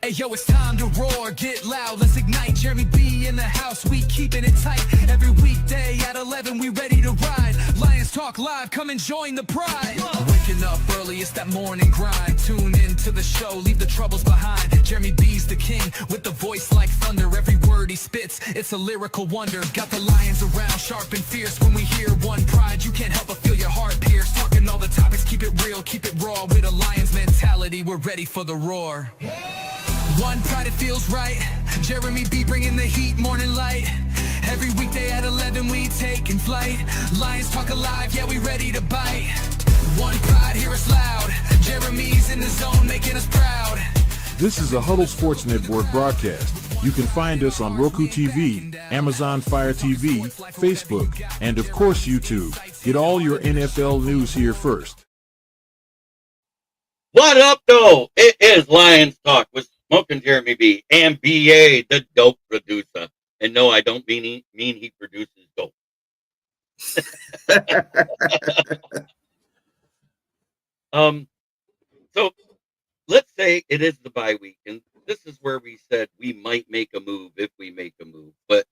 Hey yo, it's time to roar, get loud, let's ignite. Jeremy B in the house, we keeping it tight. Every weekday at 11, we ready to ride. Lions Talk Live, come and join the pride. Waking up early, it's that morning grind. Tune in to the show, leave the troubles behind. Jeremy B's the king, with the voice like thunder. Every word he spits, it's a lyrical wonder. Got the lions around, sharp and fierce. When we hear one pride, you can't help but feel your heart pierce. Talking all the topics, keep it real, keep it raw. With a lion's mentality, we're ready for the roar. One pride, it feels right. Jeremy B bringing the heat, morning light. Every weekday at 11, we taking flight. Lions Talk Alive, yeah, we ready to bite. One pride, hear us loud. Jeremy's in the zone, making us proud. This is a Huddle Sports Network broadcast. You can find us on Roku TV, Amazon Fire TV, Facebook, and of course YouTube. Get all your NFL news here first. What up, though? It is Lions Talk with Smoking Jeremy B and BA, the dope producer. And no, I don't mean he produces dope. So let's say it is the bye week, and this is where we said we might make a move if we make a move. But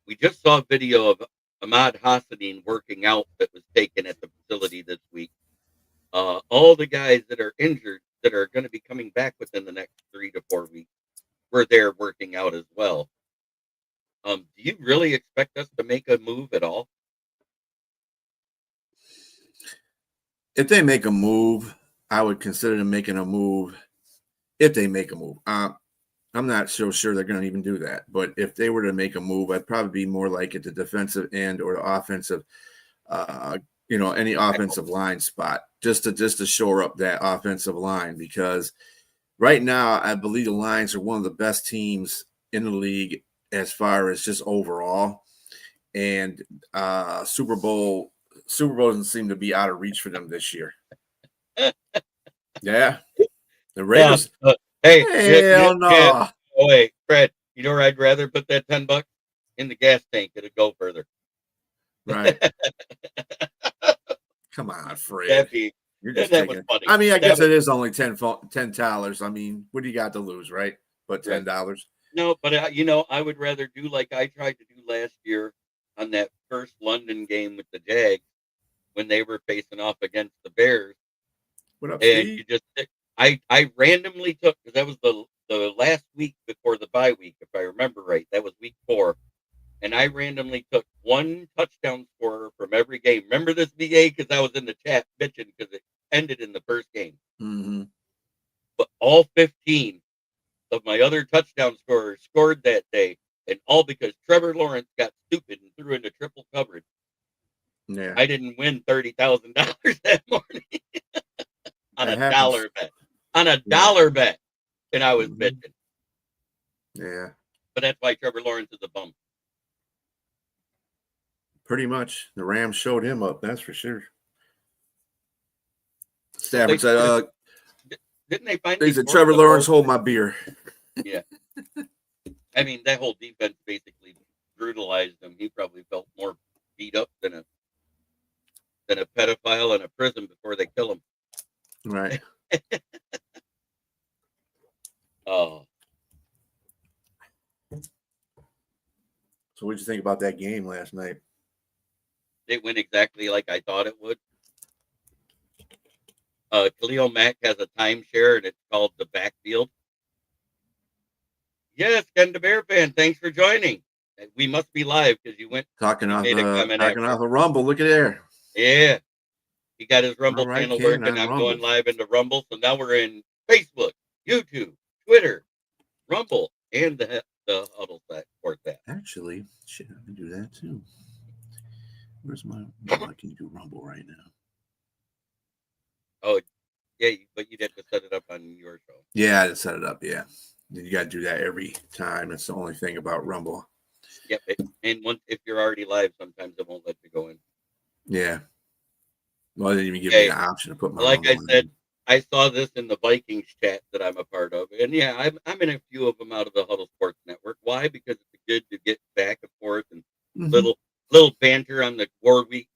we just saw a video of Ahmad Hassanin working out that was taken at the facility this week. All the guys that are injured that are going to be coming back within the next 3 to 4 weeks were there working out as well. Do you really expect us to make a move at all? If they make a move, I would consider them making a move if they make a move. I'm not so sure they're going to even do that. But if they were to make a move, I'd probably be more like at the defensive end or the offensive, any offensive line spot, just to shore up that offensive line. Because right now, I believe the Lions are one of the best teams in the league as far as just overall. And Super Bowl doesn't seem to be out of reach for them this year. Yeah. The Raiders. Hell no. Yeah. Oh, wait, Fred, you know where I'd rather put that $10 in the gas tank? It'd go further. Right. Come on, Fred. You're just that taking, was funny. I mean, I guess it is only $10. I mean, what do you got to lose, right? But $10. Right. No, but I would rather do like I tried to do last year on that first London game with the Jags when they were facing off against the Bears. What up, and Steve? you just I randomly took, because that was the last week before the bye week, if I remember right. That was week 4. And I randomly took one touchdown scorer from every game. Remember this, BA? Because I was in the chat bitching because it ended in the first game. Mm-hmm. But all 15 of my other touchdown scorers scored that day, and all because Trevor Lawrence got stupid and threw into triple coverage. Yeah. I didn't win $30,000 that morning on a dollar bet. On a dollar bet, and I was bitching. Yeah. But that's why Trevor Lawrence is a bum. Pretty much. The Rams showed him up, that's for sure. Stafford said, didn't they find? He said, Trevor Lawrence, hold my beer. Yeah. I mean, that whole defense basically brutalized him. He probably felt more beat up than a pedophile in a prison before they kill him. Right. Oh. So what did you think about that game last night? It went exactly like I thought it would. Khalil Mack has a timeshare, and it's called the Backfield. Yes, Ken the Bear fan, thanks for joining. We must be live because you went talking off the Rumble. Look at there. Yeah, he got his Rumble right, channel Ken, working. I'm going live into Rumble, so now we're in Facebook, YouTube, Twitter, Rumble, and the Huddle Sports app. Actually, shit, I can do that too. Where's my? I can do Rumble right now. Oh, yeah, but you'd have to set it up on your show. Yeah, I set it up. Yeah, you got to do that every time. That's the only thing about Rumble. Yep, and if you're already live, sometimes it won't let you go in. Yeah. Well, they didn't even give me the option to put my. Like I said, I saw this in the Vikings chat that I'm a part of, and yeah, I'm in a few of them out of the Huddle Sports Network. Why? Because it's good to get back and forth and little banter on the war week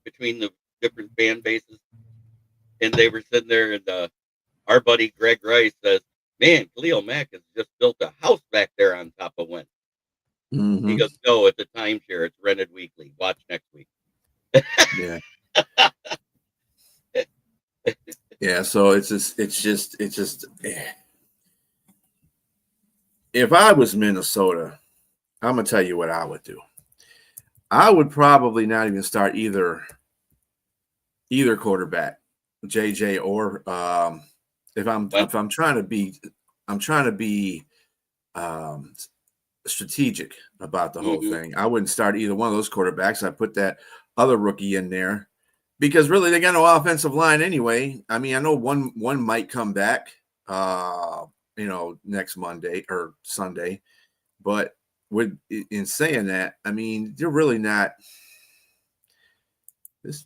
between the different fan bases. And they were sitting there, and our buddy Greg Rice says, man, Khalil Mack has just built a house back there on top of Wentz. He goes, no, it's a timeshare. It's rented weekly. Watch next week. Yeah. Yeah. So it's just. If I was Minnesota, I'm gonna tell you what I would do. I would probably not even start either quarterback, JJ or if I'm trying to be strategic about the whole thing. I wouldn't start either one of those quarterbacks. I put that other rookie in there because really they got no offensive line anyway. I mean, I know one might come back, next Monday or Sunday, but in saying that, I mean, they're really not.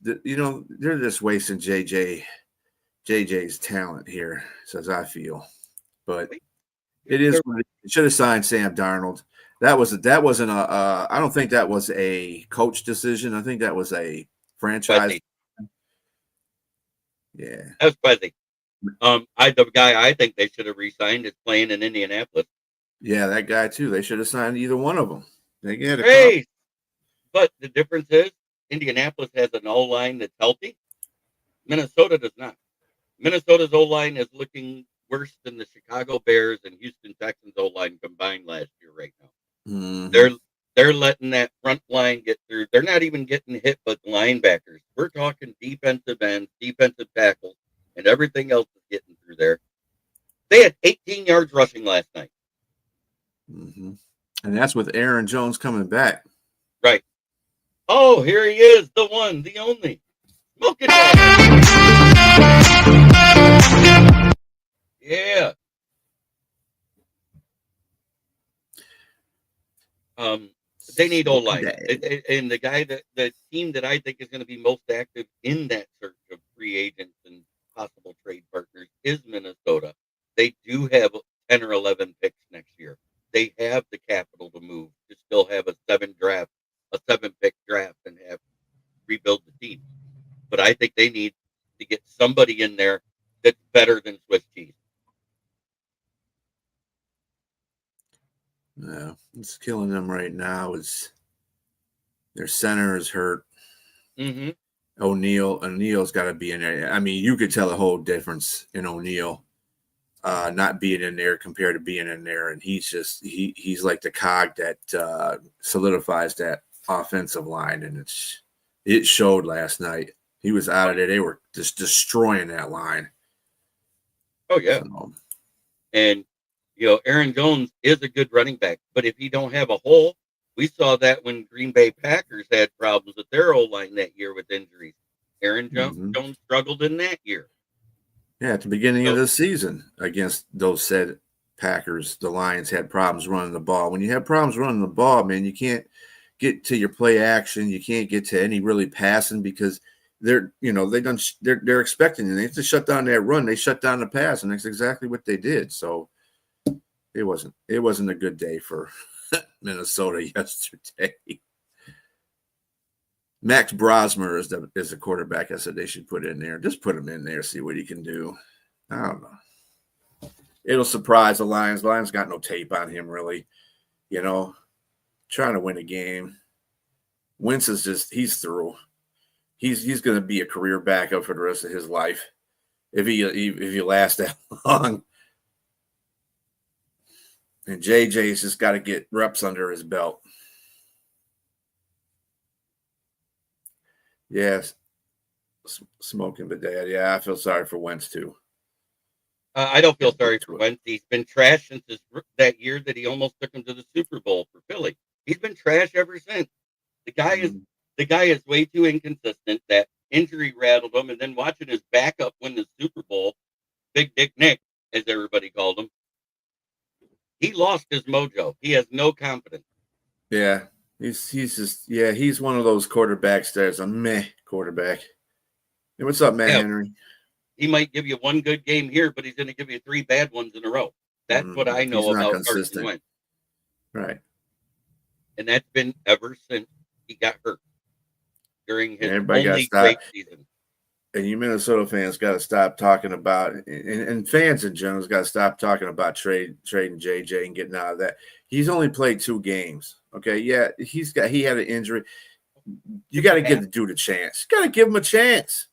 They're just wasting JJ's talent here, as I feel. But it is. It should have signed Sam Darnold. That wasn't a. I don't think that was a coach decision. I think that was a franchise. Yeah, that was Fuzzy. The guy I think they should have re-signed is playing in Indianapolis. Yeah, that guy too. They should have signed either one of them. They get but the difference is Indianapolis has an O-line that's healthy. Minnesota does not. Minnesota's O-line is looking worse than the Chicago Bears and Houston Texans O-line combined last year right now. Mm-hmm. They're letting that front line get through. They're not even getting hit with linebackers. We're talking defensive ends, defensive tackles, and everything else is getting through there. They had 18 yards rushing last night. Mm-hmm. And that's with Aaron Jones coming back. Right. Oh, here he is, the one, the only. Smoking dog. Yeah. They need O-line. And the team that I think is going to be most active in that search of free agents and possible trade partners is Minnesota. They do have 10 or 11 picks next year. They have the capital to move, to still have a 7-pick draft and have rebuild the team. But I think they need to get somebody in there that's better than Swiss cheese. Yeah, what's killing them right now is their center is hurt. Mm-hmm. O'Neal's got to be in there. I mean, you could tell a whole difference in O'Neal not being in there compared to being in there, and he's like the cog that solidifies that offensive line, and it showed last night. He was out of there. They were just destroying that line. Oh yeah, and Aaron Jones is a good running back, but if you don't have a hole, we saw that when Green Bay Packers had problems with their O-line that year with injuries. Aaron Jones struggled in that year. Yeah, at the beginning of the season against those said Packers, the Lions had problems running the ball. When you have problems running the ball, man, you can't get to your play action. You can't get to any really passing because they're expecting it. They have to shut down that run. They shut down the pass, and that's exactly what they did. So it wasn't a good day for Minnesota yesterday. Max Brosmer is the quarterback. I said they should put in there. Just put him in there, see what he can do. I don't know. It'll surprise the Lions. The Lions got no tape on him, really. Trying to win a game. Wentz is he's through. He's going to be a career backup for the rest of his life if he lasts that long. And JJ's just got to get reps under his belt. Yes, smoking Bedad. Yeah, I feel sorry for Wentz too. I don't feel sorry for Wentz. He's been trash since that year that he almost took him to the Super Bowl for Philly. He's been trash ever since. The guy is way too inconsistent. That injury rattled him, and then watching his backup win the Super Bowl, Big Dick Nick, as everybody called him, he lost his mojo. He has no confidence. Yeah. He's one of those quarterbacks that's a meh quarterback. Hey, what's up, Matt Henry? He might give you one good game here, but he's going to give you 3 bad ones in a row. That's what I know about Carson Wentz. Right. And that's been ever since he got hurt during his only great season. And you Minnesota fans got to stop talking about, and fans in general got to stop talking about trading JJ and getting out of that. He's only played 2 games. Okay, yeah, he had an injury. You got to give the dude a chance. You got to give him a chance.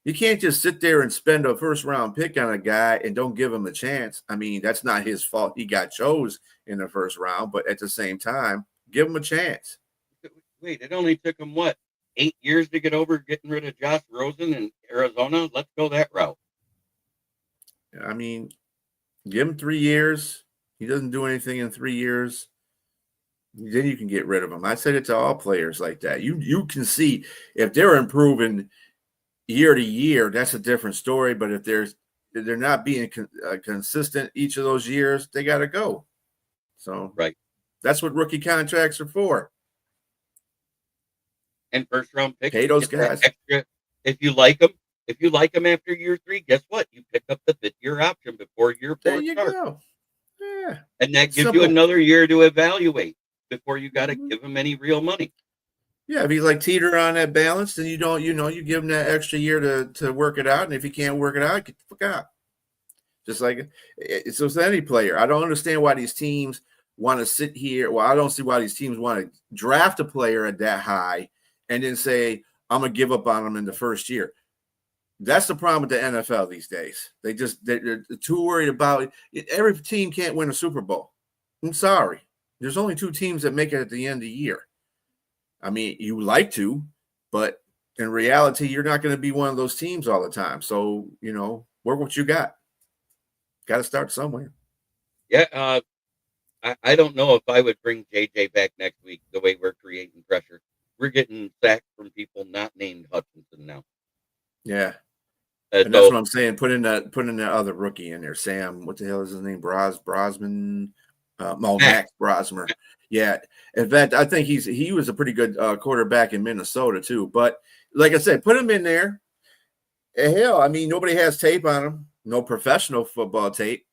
You can't just sit there and spend a first round pick on a guy and don't give him a chance. I mean, that's not his fault. He got chose in the first round, but at the same time, give him a chance. Wait, it only took him what, 8 years to get over getting rid of Josh Rosen in Arizona? Let's go that route. I mean, give him 3 years. He doesn't do anything in 3 years. Then you can get rid of him. I said it to all players like that. You can see if they're improving year to year, that's a different story. But if they're not being consistent each of those years, they got to go. So right, that's what rookie contracts are for. And first round picks. Pay those guys. Extra, if you like them after year 3, guess what? You pick up the 5th-year option before year 4 there you starts. Go. Yeah, and that gives you another year to evaluate before you got to give him any real money. Yeah, if he's like teeter on that balance, then you give him that extra year to work it out. And if he can't work it out, get the fuck out. Just like it's with any player. I don't understand why these teams want to sit here. Well, I don't see why these teams want to draft a player at that high and then say, I'm going to give up on him in the first year. That's the problem with the NFL these days. They're too worried about it. Every team can't win a Super Bowl. I'm sorry. There's only 2 teams that make it at the end of the year. I mean, you like to, but in reality, you're not going to be one of those teams all the time. So, work what you got. Got to start somewhere. Yeah, I don't know if I would bring JJ back next week the way we're creating pressure. We're getting sacked from people not named Hutchinson now. Yeah. And that's what I'm saying. Put in that other rookie in there, Sam. What the hell is his name? Brosman. Max Brosmer. Yeah. In fact, I think he was a pretty good quarterback in Minnesota too. But like I said, put him in there. Hell, I mean, nobody has tape on him. No professional football tape.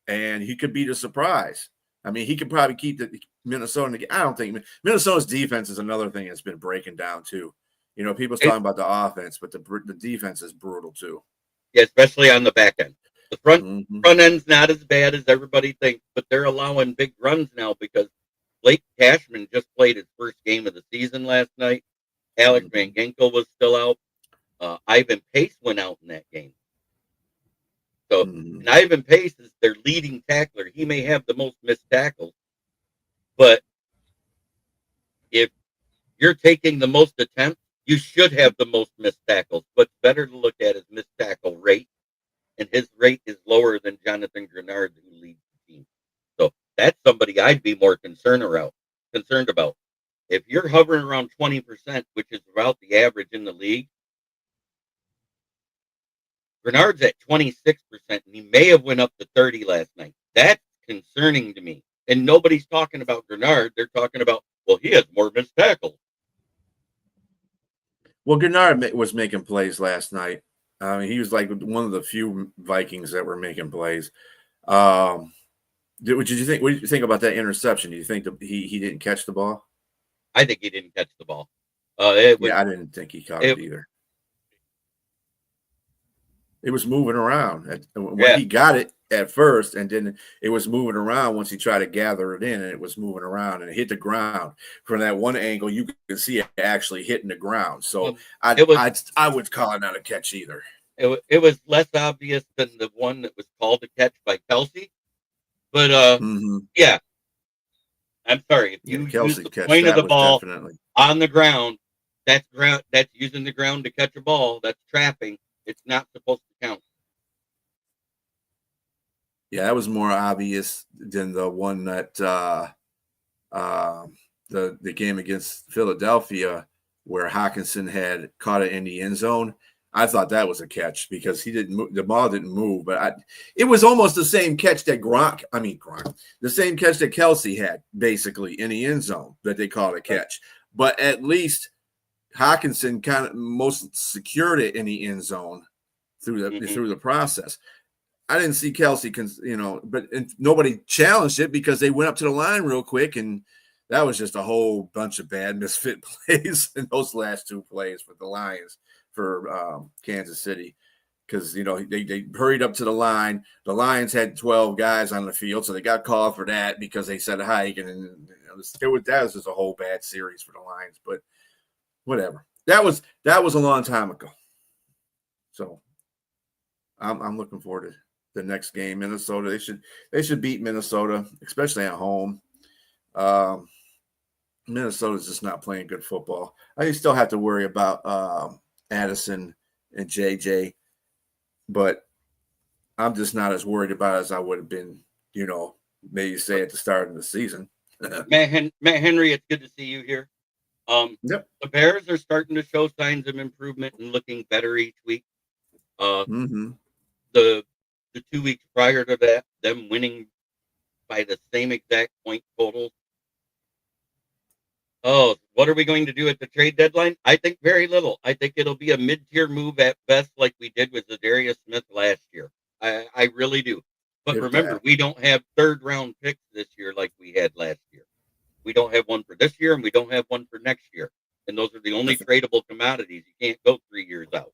And he could be the surprise. I mean, he could probably keep the Minnesota. I don't think Minnesota's defense is another thing that's been breaking down too. People's talking about the offense, but the defense is brutal too. Yeah, especially on the back end. The front end's not as bad as everybody thinks, but they're allowing big runs now because Blake Cashman just played his first game of the season last night. Alex Van Ginkel was still out. Ivan Pace went out in that game. So and Ivan Pace is their leading tackler. He may have the most missed tackles, but if you're taking the most attempts, you should have the most missed tackles. But better to look at his missed tackle rate, and his rate is lower than Jonathan Grenard, who leads the team. So that's somebody I'd be more concerned about. If you're hovering around 20%, which is about the average in the league, Grenard's at 26%, and he may have went up to 30 last night. That's concerning to me. And nobody's talking about Grenard. They're talking about, well, he has more missed tackles. Well, Grenard was making plays last night. I mean, he was like one of the few Vikings that were making plays. What did you think about that interception? Do you think that he didn't catch the ball? I think he didn't catch the ball. I didn't think he caught it either. It was moving around. He got it at first, and then it was moving around once he tried to gather it in, and it was moving around, and it hit the ground. From that one angle, you could see it actually hitting the ground. So I would call it not a catch either. It was less obvious than the one that was called a catch by Kelsey. But, yeah. I'm sorry. If you use the point of the ball on the ground, that's using the ground to catch a ball. That's trapping. It's not supposed to count. Yeah, that was more obvious than the one that the game against Philadelphia where Hawkinson had caught it in the end zone. I thought that was a catch because the ball didn't move, but it was almost the same catch that the same catch that Kelsey had basically in the end zone that they called a catch. But at least Hawkinson kind of most secured it in the end zone through the process. I didn't see Kelsey, but nobody challenged it because they went up to the line real quick, and that was just a whole bunch of bad misfit plays in those last 2 plays for the Lions for Kansas City because they hurried up to the line. The Lions had 12 guys on the field, so they got called for that because they said hike, and that was just a whole bad series for the Lions. But whatever. That was a long time ago. So I'm looking forward to the next game. Minnesota, they should beat Minnesota, especially at home. Minnesota's just not playing good football. I still have to worry about Addison and JJ, but I'm just not as worried about it as I would have been, maybe say at the start of the season. Matt Henry, it's good to see you here. Yep. The Bears are starting to show signs of improvement and looking better each week. The 2 weeks prior to that, them winning by the same exact point total. Oh, what are we going to do at the trade deadline? I think very little. I think it'll be a mid-tier move at best, like we did with Zadarius Smith last year. I really do. But remember, we don't have third-round picks this year like we had last year. We don't have one for this year, and we don't have one for next year. And those are the only tradable commodities. You can't go 3 years out.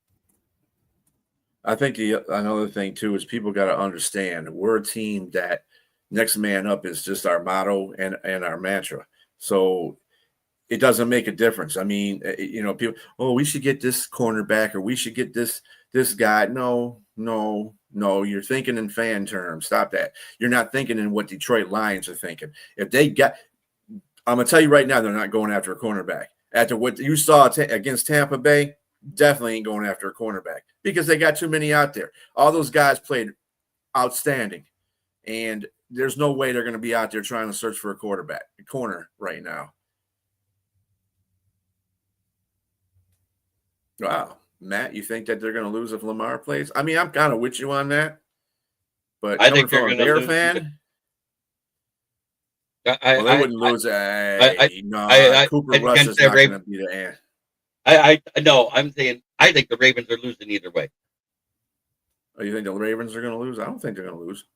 I think another thing, too, is people got to understand we're a team that next man up is just our motto and our mantra. So it doesn't make a difference. I mean, people, we should get this cornerback or we should get this guy. No. You're thinking in fan terms. Stop that. You're not thinking in what Detroit Lions are thinking. If they got – I'm going to tell you right now, they're not going after a cornerback. After what you saw against Tampa Bay, definitely ain't going after a cornerback because they got too many out there. All those guys played outstanding, and there's no way they're going to be out there trying to search for a corner right now. Wow. Matt, you think that they're going to lose if Lamar plays? I mean, I'm kind of with you on that, but I think they're from a Bear fan – they wouldn't lose. Cooper Rush is not going to be the answer. I'm saying I think the Ravens are losing either way. Oh, you think the Ravens are going to lose? I don't think they're going to lose.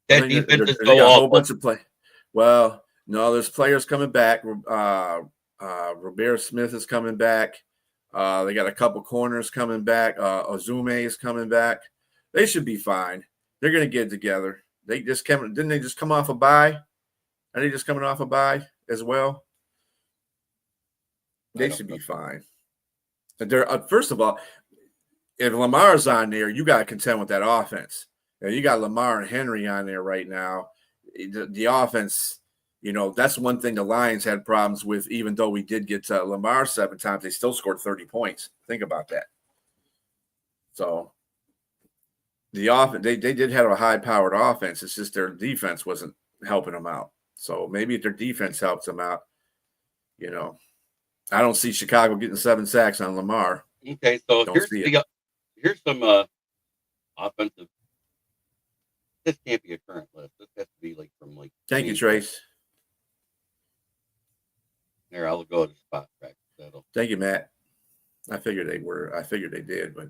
That defense is so awful. A whole awful. bunch of play. Well, no, there's players coming back. Robert Smith is coming back. They got a couple corners coming back. Ozume is coming back. They should be fine. They're going to get it together. Didn't they just come off a bye? Are they just coming off a bye as well? They should be fine. First of all, if Lamar's on there, you got to contend with that offense. You got Lamar and Henry on there right now. The offense, that's one thing the Lions had problems with. Even though we did get Lamar 7 times, they still scored 30 points. Think about that. So the offense, they did have a high-powered offense. It's just their defense wasn't helping them out. So maybe if their defense helps them out, I don't see Chicago getting 7 sacks on Lamar. Okay, so here's some offensive. This can't be a current list. This has to be from Thank you, Trace. There, I'll go to spot track. Thank you, Matt. I figured they did, but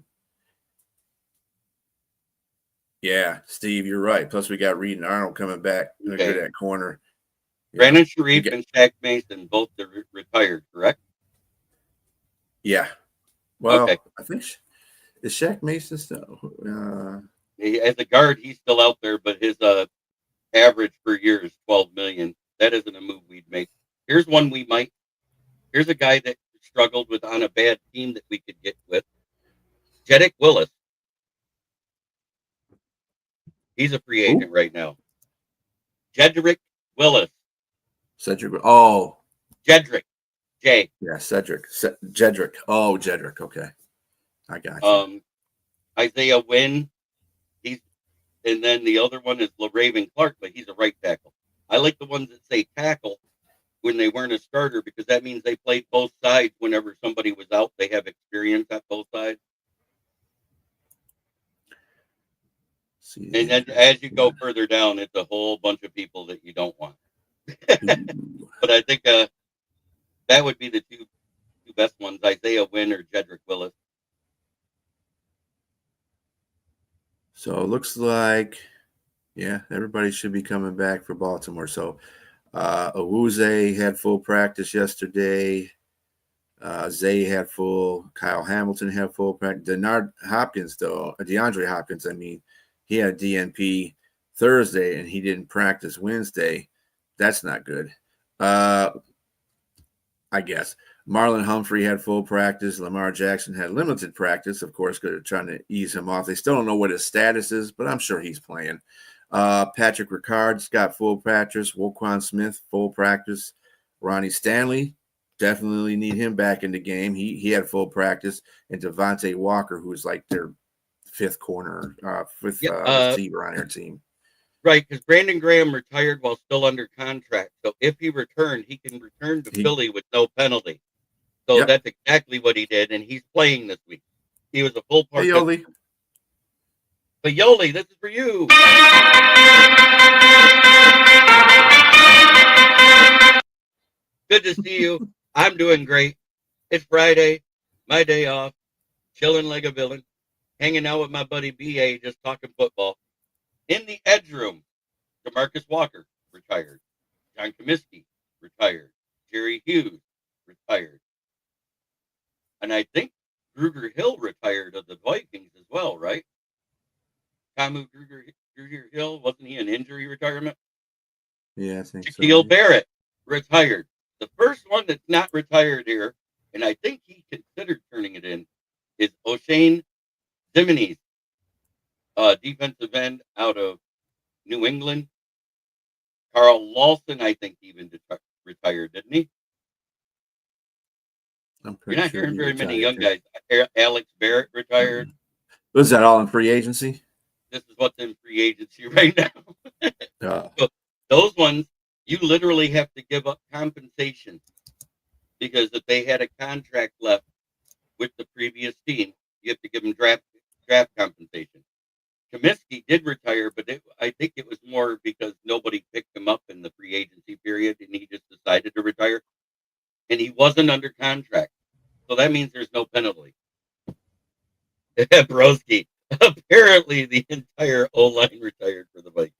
yeah, Steve, you're right. Plus, we got Reed and Arnold coming back. They're good at corner. Brandon Sharif and Shaq Mason both are retired, correct? Yeah. Well, okay. I think is Shaq Mason still? As a guard, he's still out there, but his average per year is $12 million. That isn't a move we'd make. Here's one we might. Here's a guy that struggled with on a bad team that we could get with. Jedrick Willis. He's a free agent right now. Jedrick Willis. Cedric. Oh. Jedrick. J. Yeah, Cedric. Jedrick. Oh, Jedrick. Okay. I got you. Isaiah Wynn. And then the other one is LaRaven Clark, but he's a right tackle. I like the ones that say tackle when they weren't a starter because that means they played both sides whenever somebody was out. They have experience at both sides. And then as you go further down, it's a whole bunch of people that you don't want. But I think that would be the two best ones, Isaiah Wynn or Jedrick Willis. So it looks like, everybody should be coming back for Baltimore. So Owuze had full practice yesterday. Zay had full. Kyle Hamilton had full practice. DeAndre Hopkins, I mean, he had DNP Thursday and he didn't practice Wednesday. That's not good. I guess. Marlon Humphrey had full practice. Lamar Jackson had limited practice, of course, because they're trying to ease him off. They still don't know what his status is, but I'm sure he's playing. Patrick Ricard's got full practice. Woquan Smith, full practice. Ronnie Stanley, definitely need him back in the game. He had full practice. And Devontae Walker, who's like their fifth receiver on their team. Right, because Brandon Graham retired while still under contract. So if he returned, he can return to Philly with no penalty. So that's exactly what he did, and he's playing this week. He was a full participant. Hey, Yoli. But Yoli, this is for you. Good to see you. I'm doing great. It's Friday, my day off, chilling like a villain, hanging out with my buddy BA, just talking football. In the edge room, DeMarcus Walker, retired. John Comiskey, retired. Jerry Hughes, retired. And I think Gruger Hill retired of the Vikings as well, right? Kamu Gruger Hill, wasn't he an injury retirement? Yeah, I think Shaquille Barrett, retired. The first one that's not retired here, and I think he considered turning it in, is O'Shane Zimines, defensive end out of New England. Carl Lawson, I think, even retired, didn't he? You're not hearing very many young guys. Alex Barrett retired. Was that all in free agency? This is what's in free agency right now. So those ones, you literally have to give up compensation because if they had a contract left with the previous team, you have to give them draft compensation. Comiskey did retire, but I think it was more because nobody picked him up in the free agency period, and he just decided to retire. And he wasn't under contract, so that means there's no penalty. Broski. Apparently, the entire O-line retired for the Vikings.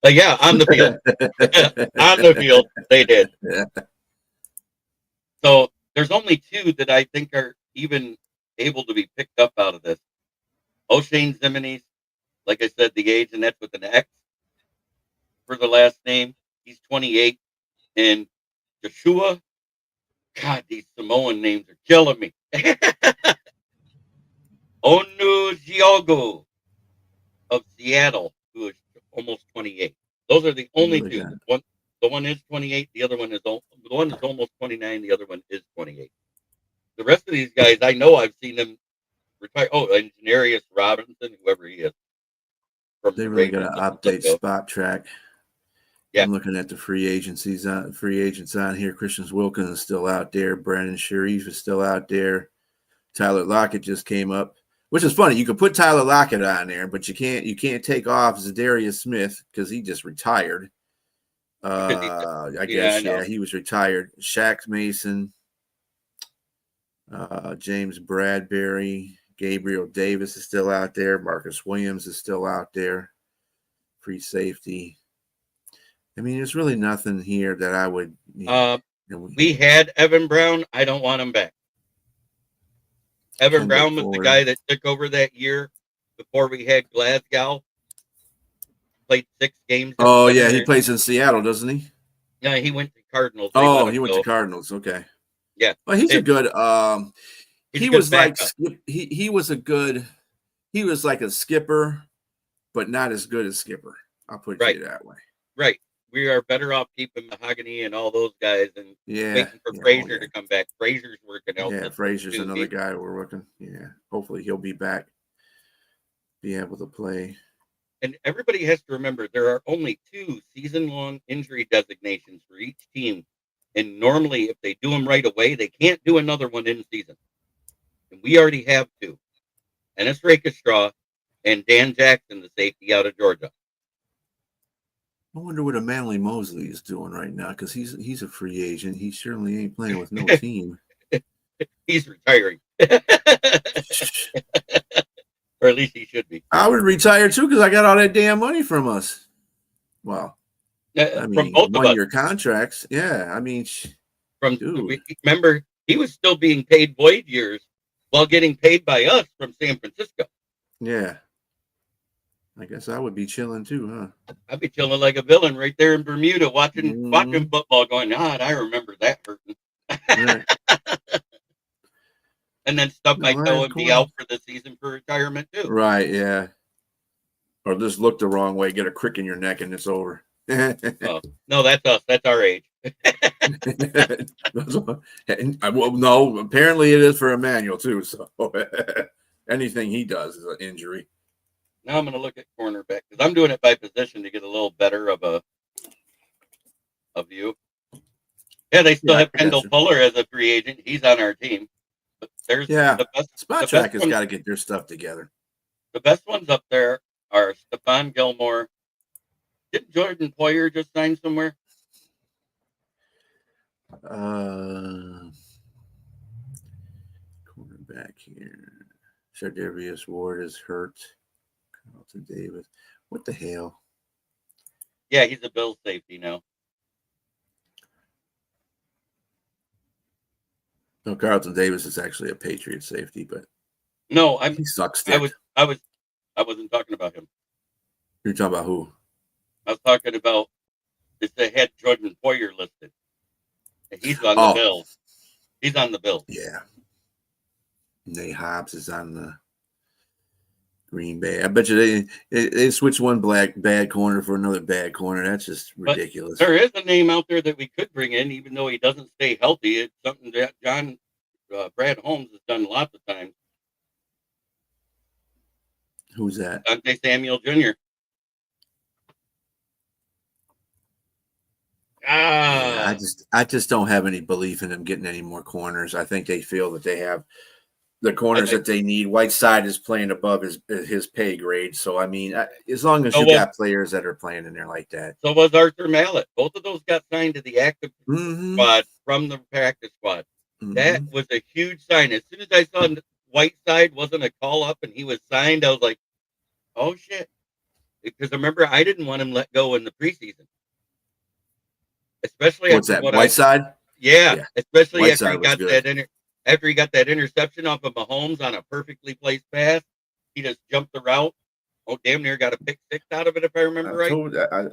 Yeah, on the field. On the field, they did. Yeah. So there's only two that I think are even able to be picked up out of this. O'Shane Zimines, like I said, the age, and that's with an X for the last name. He's 28. And Joshua, God, these Samoan names are killing me. Onu Giogo of Seattle, who is almost 28. Those are the only two. The one is 28. The other one is almost 29. The other one is 28. The rest of these guys, I know I've seen them retire. Oh, and Janarius Robinson, whoever he is. They really got to update Spot Track. Yeah. I'm looking at the free agents on here. Christian Wilkins is still out there. Brandon Sharif is still out there. Tyler Lockett just came up, which is funny. You could put Tyler Lockett on there, but you can't take off Zadarius Smith because he just retired. I guess he was retired. Shaq Mason, James Bradbury, Gabriel Davis is still out there. Marcus Williams is still out there. Free safety. I mean, there's really nothing here that I would. We had Evan Brown. I don't want him back. Evan Brown was the guy that took over that year before we had Glasgow. Played 6 games. Oh, yeah. He plays in Seattle, doesn't he? Yeah, he went to Cardinals. Oh, he went to Cardinals. Okay. Yeah. Well, he's a good. He was like he was like a skipper, but not as good as skipper. I'll put it that way. Right. We are better off keeping Mahogany and all those guys and waiting for Frazier to come back. Frazier's working out. Yeah, Frazier's another guy we're working. Yeah. Hopefully he'll be back, be able to play. And everybody has to remember there are only 2 season-long injury designations for each team. And normally, if they do them right away, they can't do another one in season. And we already have 2. Ennis Rakestraw and Dan Jackson, the safety out of Georgia. I wonder what Manly Mosley is doing right now because he's a free agent. He certainly ain't playing with no team. He's retiring. Or at least he should be. I would retire too because I got all that damn money from us. Well, I mean, from both of us. 1-year contracts. Yeah, I mean, remember he was still being paid void years while getting paid by us from San Francisco. Yeah. I guess I would be chilling too, huh? I'd be chilling like a villain right there in Bermuda watching Mhm. football going, God, I remember that hurting. Right. And then stub my No, toe that's and be cool. out for the season for retirement too. Right, yeah. Or just look the wrong way, get a crick in your neck, and it's over. Oh, no, that's us. That's our age. Well, no, apparently it is for Emmanuel too. So anything he does is an injury. Now I'm going to look at cornerback because I'm doing it by position to get a little better of a view. Yeah, they still Yeah, have I Kendall gotcha. Fuller as a free agent. He's on our team. But there's Yeah, the Spot best Track has ones. got to get their stuff together. The best ones up there are Stephon Gilmore. Didn't Jordan Poyer just sign somewhere? Cornerback here. Shardarius Ward is hurt. Carlton Davis. What the hell? Yeah, he's a Bills safety now. No, Carlton Davis is actually a Patriot safety, but No, he sucks I dick. wasn't talking about him. You're talking about who? I was talking about they had Jordan Poyer listed. He's on the Bills. He's on the Bills. Yeah. Nate Hobbs is on the Green Bay. I bet you they switch one bad corner for another bad corner. That's just ridiculous. But there is a name out there that we could bring in, even though he doesn't stay healthy. It's something that Brad Holmes has done lots of times. Who's that? Dante Samuel Jr. Yeah, I just don't have any belief in them getting any more corners. I think they feel that they have the corners that they need. Whiteside is playing above his pay grade. So, I mean, as long as you got players that are playing in there like that. So was Arthur Mallett. Both of those got signed to the active squad from the practice squad. That was a huge sign. As soon as I saw Whiteside wasn't a call up and he was signed, I was like, oh, shit. Because remember, I didn't want him let go in the preseason. Especially What's after that, Whiteside? Yeah, especially Whiteside after he got that interception off of Mahomes on a perfectly placed pass. He just jumped the route. Oh, damn near got a pick six out of it, if I remember right.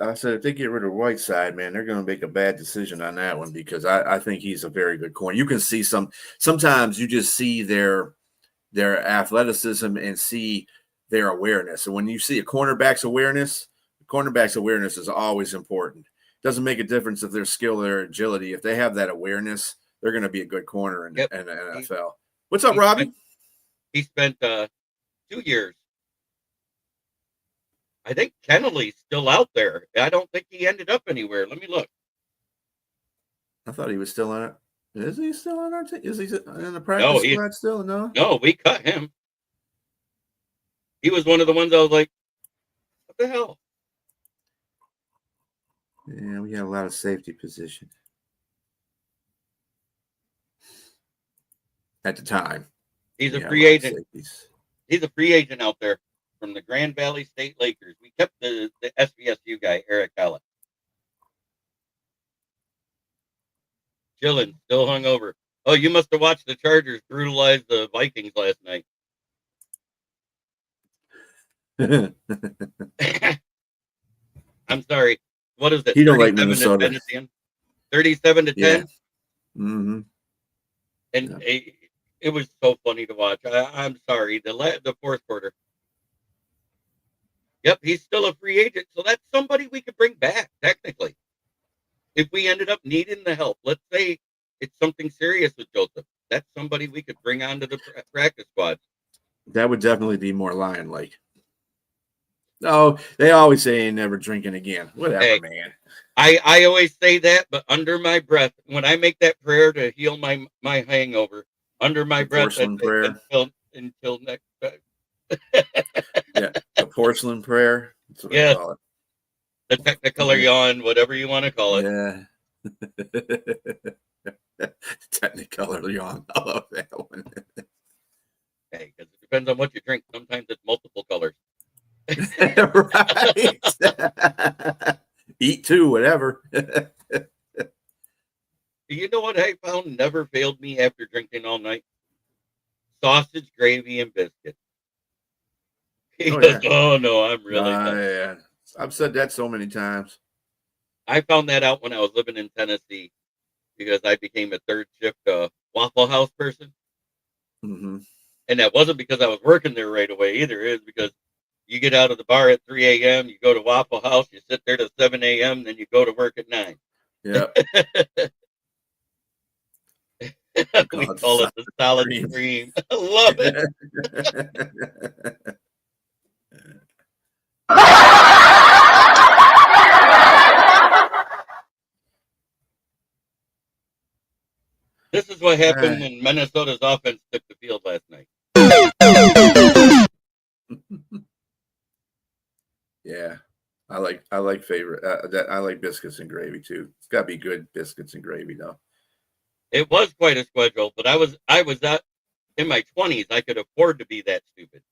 I said if they get rid of Whiteside, man, they're going to make a bad decision on that one because I think he's a very good corner. You can see sometimes you just see their athleticism and see their awareness. And when you see a cornerback's awareness is always important. Doesn't make a difference if they're skill or agility. If they have that awareness, they're going to be a good corner in the NFL. What's up, Robbie? He spent 2 years. I think Kennelly's still out there. I don't think he ended up anywhere. Let me look. I thought he was still on it. Is he still on our team? Is he in the practice squad still? No, we cut him. He was one of the ones I was like, what the hell? Yeah, we got a lot of safety position at the time. He's a free agent. He's a free agent out there from the Grand Valley State Lakers. We kept the SVSU guy, Eric Hallett. Chilling, still hungover. Oh, you must have watched the Chargers brutalize the Vikings last night. I'm sorry. What is it? He don't like Minnesota. 37 to 10. Yeah. Mm-hmm. And it was so funny to watch. I'm sorry. The fourth quarter. Yep, he's still a free agent. So that's somebody we could bring back, technically. If we ended up needing the help, let's say it's something serious with Joseph. That's somebody we could bring onto the practice squad. That would definitely be more lion-like. No, they always say ain't never drinking again. Whatever, man. I always say that, but under my breath, when I make that prayer to heal my hangover, under my breath, porcelain prayer. Until next time. Yeah, the porcelain prayer. That's what I call it. The Technicolor yawn, whatever you want to call it. Yeah. Technicolor yawn. I love that one. Hey, because it depends on what you drink. Sometimes it's multiple colors. Right. Eat two, whatever. You know what I found never failed me after drinking all night? Sausage, gravy, and biscuits. He Oh goes, yeah. "Oh no, I'm really done." Yeah. I've said that so many times. I found that out when I was living in Tennessee because I became a third shift Waffle House person, Mm-hmm. and that wasn't because I was working there right away either. It was because you get out of the bar at 3 a.m., you go to Waffle House, you sit there till 7 a.m., then you go to work at 9. Yeah. We God, call it the solid cream. cream. I love it. This is what happened when Minnesota's offense took the field last night. Yeah. I like favorite that I like biscuits and gravy too. It's got to be good biscuits and gravy though. It was quite a schedule, but I was not in my 20s. I could afford to be that stupid.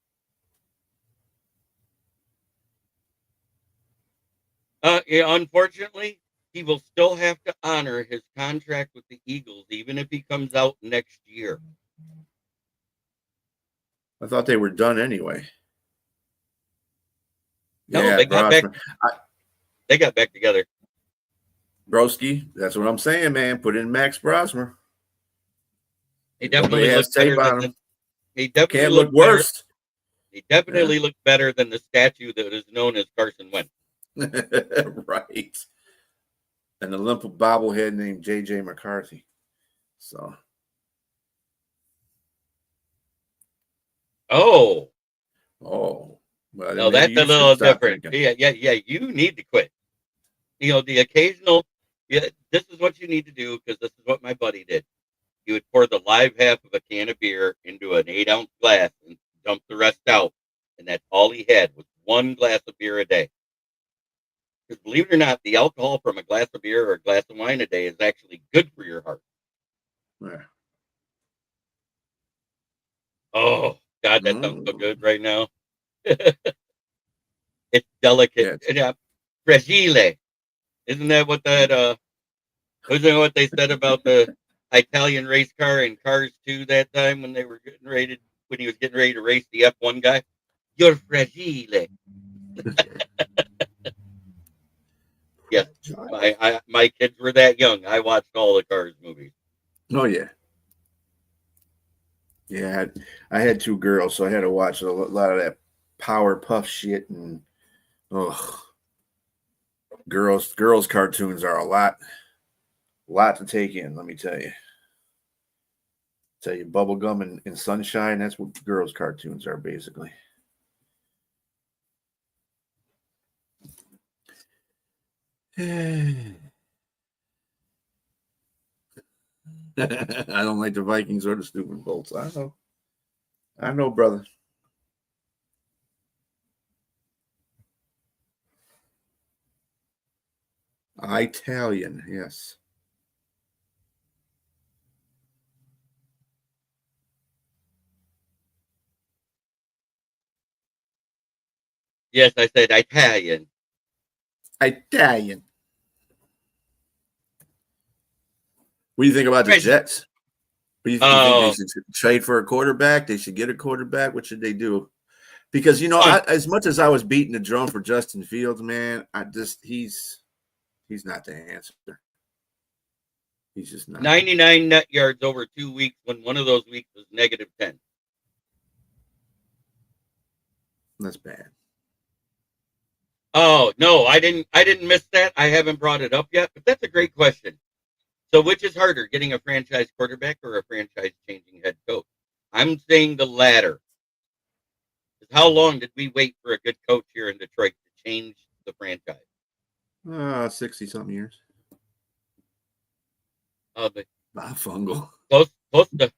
Yeah, unfortunately, he will still have to honor his contract with the Eagles, even if he comes out next year. I thought they were done anyway. No, Yeah, they got back. They got back together. Broski, that's what I'm saying, man. Put in Max Brosmer. He definitely looked better than the, he definitely Can't looked look worse. Better. He definitely looked better than the statue that is known as Carson Wentz. Right. An Olympic bobblehead named J.J. McCarthy. So. Oh. Well, no, that's a little different. Yeah. You need to quit. You know, the occasional, yeah, this is what you need to do because this is what my buddy did. He would pour the live half of a can of beer into an 8-ounce glass and dump the rest out. And that's all he had was one glass of beer a day. Because believe it or not, the alcohol from a glass of beer or a glass of wine a day is actually good for your heart. Yeah. Oh, God, that sounds so good right now. It's delicate. Yeah. Fragile. Isn't that what that, wasn't what they said about the Italian race car in Cars 2 that time when they were getting ready when he was getting ready to race the F1 guy? You're fragile. Yes, my kids were that young. I watched all the Cars movies. Oh yeah, yeah. I had 2 girls, so I had to watch a lot of that Powerpuff shit and girls cartoons are a lot to take in. Let me tell you. Bubblegum and Sunshine. That's what girls cartoons are basically. I don't like the Vikings or the stupid Bolts. I know, brother. Italian, yes. Yes, I said Italian. Italian. What do you think about the Jets? What do you think they should trade for a quarterback? They should get a quarterback. What should they do? Because as much as I was beating the drum for Justin Fields, man, he's not the answer. He's just not. 99 net yards over 2 weeks when one of those weeks was -10. That's bad. Oh no, I didn't miss that. I haven't brought it up yet, but that's a great question. So which is harder, getting a franchise quarterback or a franchise-changing head coach? I'm saying the latter. How long did we wait for a good coach here in Detroit to change the franchise? 60-something years. Fungal. Close to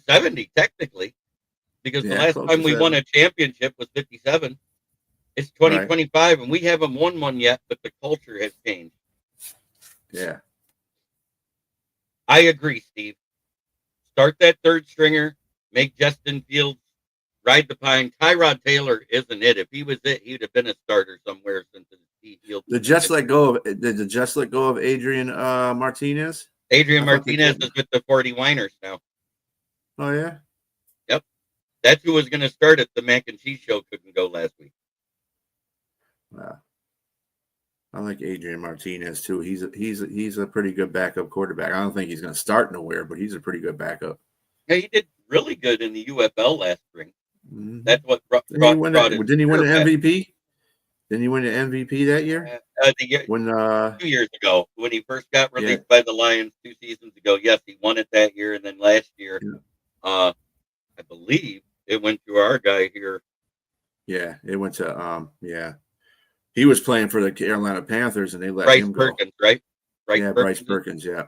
70 technically, because the last time we won a championship was 57. It's 2025, and we haven't won one yet, but the culture has changed. Yeah. I agree, Steve. Start that third stringer. Make Justin Fields ride the pine. Tyrod Taylor isn't it. If he was it, he'd have been a starter somewhere since he healed. Did the Jets let go of Adrian Martinez? Adrian I thought they Martinez did. is with the 40 Winers now. Oh yeah. Yep. That's who was going to start at the Mac and Cheese Show. Couldn't go last week. Wow. I like Adrian Martinez too. He's a pretty good backup quarterback. I don't think he's going to start nowhere, but he's a pretty good backup. Yeah, he did really good in the UFL last spring. Mm-hmm. That's what brought Didn't he win his the career back. MVP? Didn't he win the MVP that year? When 2 years ago, when he first got released by the Lions 2 seasons ago. Yes, he won it that year, and then last year, I believe it went to our guy here. Yeah, it went to he was playing for the Carolina Panthers, and they let Bryce him go. Perkins, right? Bryce Perkins. Yeah.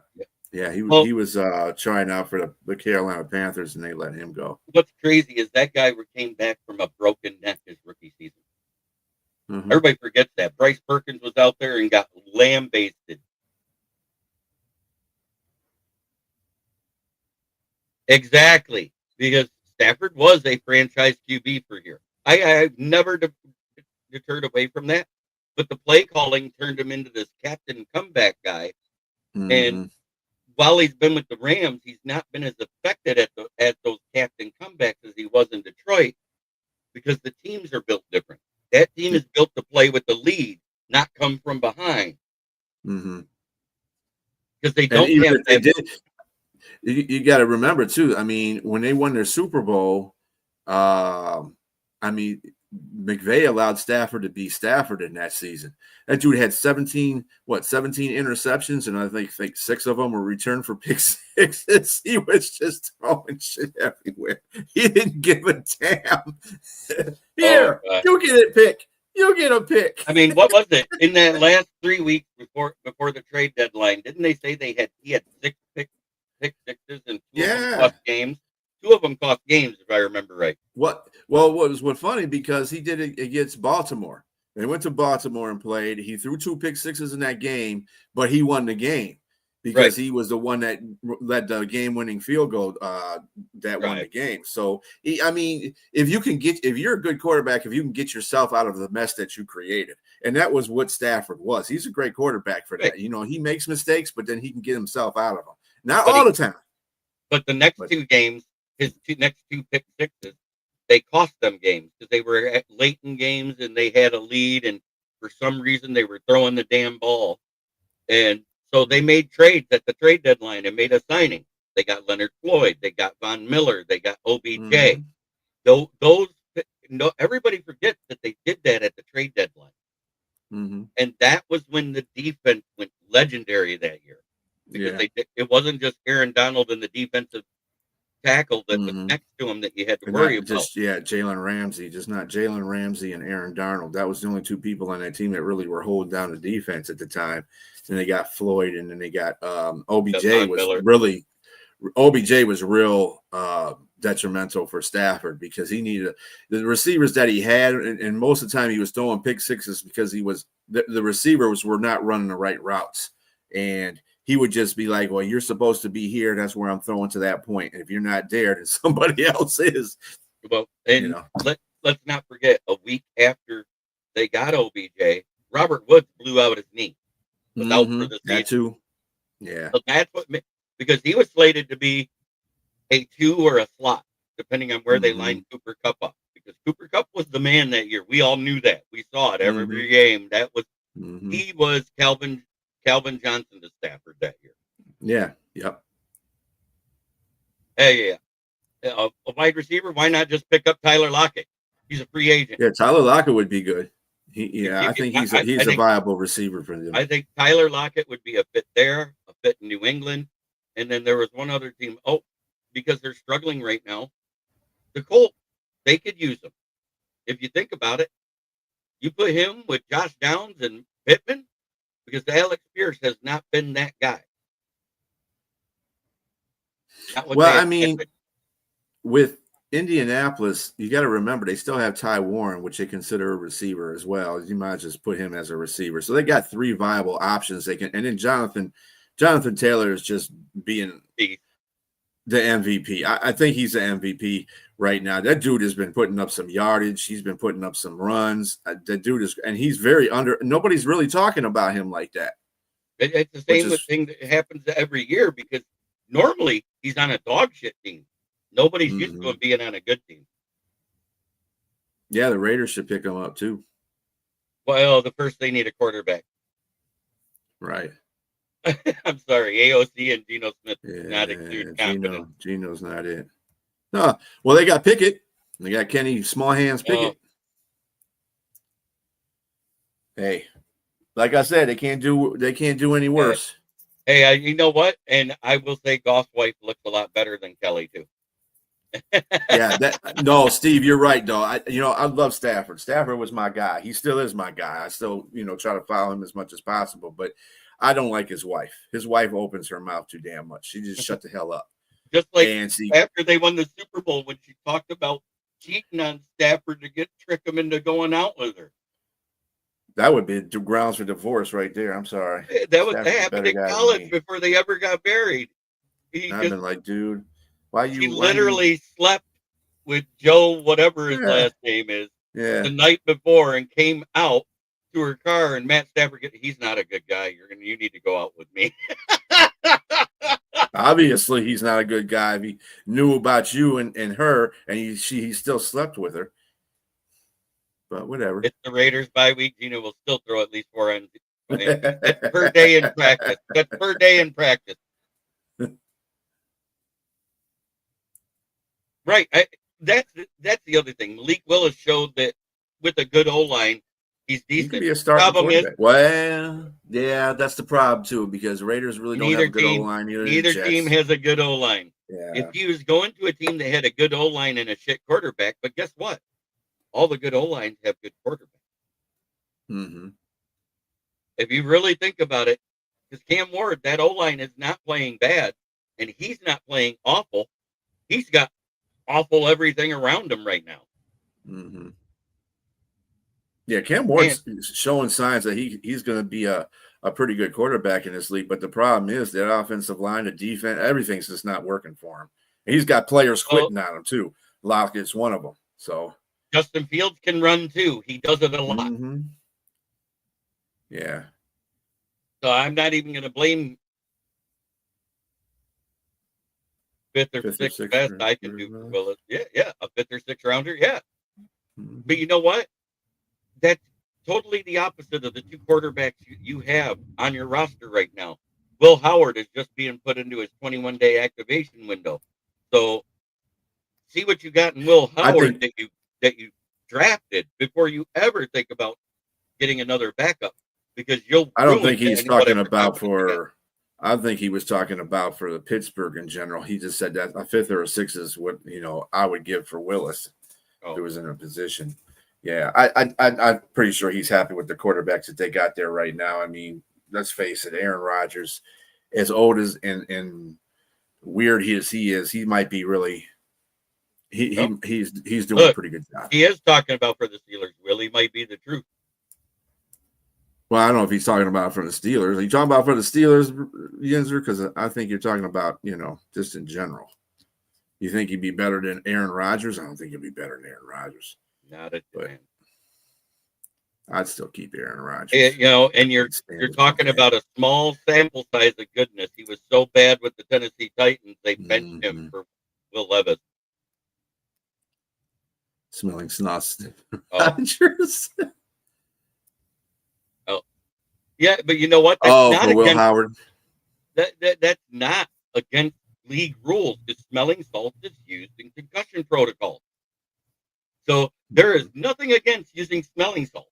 He was trying out for the Carolina Panthers, and they let him go. What's crazy is that guy came back from a broken neck his rookie season. Mm-hmm. Everybody forgets that. Bryce Perkins was out there and got lambasted. Exactly, because Stafford was a franchise QB for here. I've never deterred away from that, but the play calling turned him into this captain comeback guy. Mm-hmm. And while he's been with the Rams, he's not been as affected at those captain comebacks as he was in Detroit, because the teams are built different. That team is built to play with the lead, not come from behind. Mm-hmm. Because they don't have that. You got to remember too. I mean, when they won their Super Bowl, McVay allowed Stafford to be Stafford in that season. That dude had 17 interceptions, and I think 6 of them were returned for pick sixes. He was just throwing shit everywhere. He didn't give a damn. Here, you get a pick. You get a pick. I mean, what was it in that last 3 weeks before the trade deadline? Didn't they say he had 6 pick sixes and 2 of them cost games? 2 of them cost games, if I remember right. What was funny, because he did it against Baltimore. They went to Baltimore and played. He threw 2 pick sixes in that game, but he won the game because he was the one that led the game-winning field goal that won the game. So, if you're a good quarterback, if you can get yourself out of the mess that you created, and that was what Stafford was. He's a great quarterback for that. He makes mistakes, but then he can get himself out of them. Not all the time. But the next 2 games, his next 2 pick sixes, they cost them games because they were late in games and they had a lead, and for some reason they were throwing the damn ball. And so they made trades at the trade deadline and made a signing. They got Leonard Floyd, they got Von Miller, they got OBJ. Mm-hmm. Everybody forgets that they did that at the trade deadline. Mm-hmm. And that was when the defense went legendary that year. Because it wasn't just Aaron Donald and the defensive tackle that was next to him that you had to worry about. Jalen Ramsey, just not Jalen Ramsey and Aaron Darnold. That was the only 2 people on that team that really were holding down the defense at the time. And they got Floyd, and then they got OBJ was real detrimental for Stafford, because he needed the receivers that he had, and most of the time he was throwing pick sixes because the receivers were not running the right routes, and he would just be like, well, you're supposed to be here. That's where I'm throwing to that point. And if you're not there, then somebody else is. Well, and let's not forget, a week after they got OBJ, Robert Woods blew out his knee. Was out for the season. That too. Yeah. So that's because he was slated to be a 2 or a slot, depending on where they lined Cooper Kupp up. Because Cooper Kupp was the man that year. We all knew that. We saw it every game. That was he was Calvin Johnson to Stafford that year. Yeah. Yep. Hey, a wide receiver. Why not just pick up Tyler Lockett? He's a free agent. Yeah, Tyler Lockett would be good. I think he's a viable receiver for them. I think Tyler Lockett would be a fit there, a fit in New England, and then there was one other team. Oh, because they're struggling right now. The Colts, they could use him. If you think about it, you put him with Josh Downs and Pittman, because Alex Pierce has not been that guy. With Indianapolis, you got to remember they still have Ty Warren, which they consider a receiver as well. You might just put him as a receiver. So they got 3 viable options they can. And then Jonathan Taylor is just being the MVP. I think he's the MVP right now. That dude has been putting up some yardage. He's been putting up some runs. That dude is, and he's very nobody's really talking about him like that. It's the which same is thing that happens every year because normally he's on a dog shit team. Nobody's used to him being on a good team. yeah. The Raiders should pick him up too. Well, the first they need a quarterback. Right. I'm sorry, AOC and Geno Smith did not Yeah, exude confidence. Geno's not it. No, well, they got Pickett. They got Kenny Small Hands Pickett. Hey, like I said, they can't do any worse. Hey, you know what? And I will say, Goff's wife looks a lot better than Kelly too. Yeah, no, Steve, you're right though. I love Stafford. Stafford was my guy. He still is my guy. I still, try to follow him as much as possible, but I don't like his wife. His wife opens her mouth too damn much. She just shut the hell up. Just like after they won the Super Bowl when she talked about cheating on Stafford to trick him into going out with her. That would be grounds for divorce right there. I'm sorry. That happened in college before they ever got married. I've been like, dude, She literally slept with Joe, whatever his last name is, the night before, and came out to her car. And Matt Stafford, he's not a good guy. You need to go out with me. Obviously, he's not a good guy. If he knew about you and her, and he still slept with her. But whatever. It's the Raiders bye week. Gino will still throw at least 4 ends. That's per day in practice. That's per day in practice. Right. That's the other thing. Malik Willis showed that with a good O-line, he's decent. He could be a starting quarterback. Well, yeah, that's the problem too, because the Raiders really don't have a good O-line. Neither team has a good O-line. Yeah. If he was going to a team that had a good O-line and a shit quarterback, but guess what? All the good O-lines have good quarterbacks. Mm-hmm. If you really think about it, because Cam Ward, that O-line is not playing bad, and he's not playing awful. He's got awful everything around him right now. Mm-hmm. Yeah, Cam Ward's showing signs that he's going to be a pretty good quarterback in this league, but the problem is that offensive line, the defense, everything's just not working for him. And he's got players quitting on him too. Lockett's one of them. So Justin Fields can run too. He does it a lot. Mm-hmm. Yeah. So I'm not even going to blame fifth or sixth best I can do for Willis. Yeah, a fifth or sixth rounder. Yeah. Mm-hmm. But you know what? That's totally the opposite of the two quarterbacks you have on your roster right now. Will Howard is just being put into his 21-day activation window. So see what you got in Will Howard that you drafted before you ever think about getting another backup, because I don't think he's talking about I think he was talking about for the Pittsburgh in general. He just said that a fifth or a sixth is what I would give for Willis if he was in a position. Yeah, I'm pretty sure he's happy with the quarterbacks that they got there right now. I mean, let's face it, Aaron Rodgers, as old as and weird he is, he might be really he's doing a pretty good job. He is talking about for the Steelers. Willie might be the truth. Well, I don't know if he's talking about for the Steelers. Are you talking about for the Steelers, Yinzer? Because I think you're talking about, just in general. You think he'd be better than Aaron Rodgers? I don't think he'd be better than Aaron Rodgers. Not a chance. I'd still keep Aaron Rodgers. And you're talking about a small sample size of goodness. He was so bad with the Tennessee Titans, they benched him for Will Levis. Smelling snus. Rodgers. Yeah, but you know what? That's not for Will Howard. That's not against league rules. Because smelling salt is used in concussion protocols. So there is nothing against using smelling salt.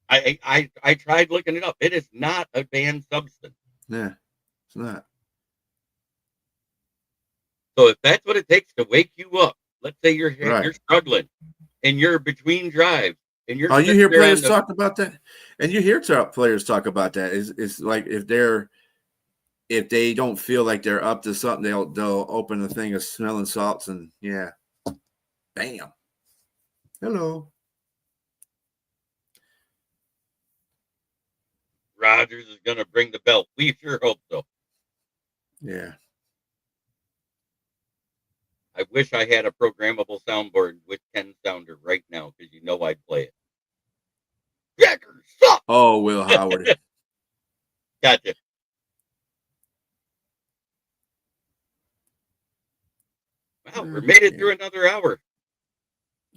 I tried looking it up. It is not a banned substance. Yeah, it's not. So if that's what it takes to wake you up, let's say you're struggling and you're between drives. And you hear players talk about that, and you hear players talk about that. It's like if they don't feel like they're up to something, they'll open a thing of smelling salts and bam, hello. Rodgers is going to bring the belt. We sure hope so. Yeah. I wish I had a programmable soundboard with Ken Sounder right now, because I'd play it. Jackers suck! Oh, Will Howard. Gotcha. Wow, we made it Yeah, through another hour.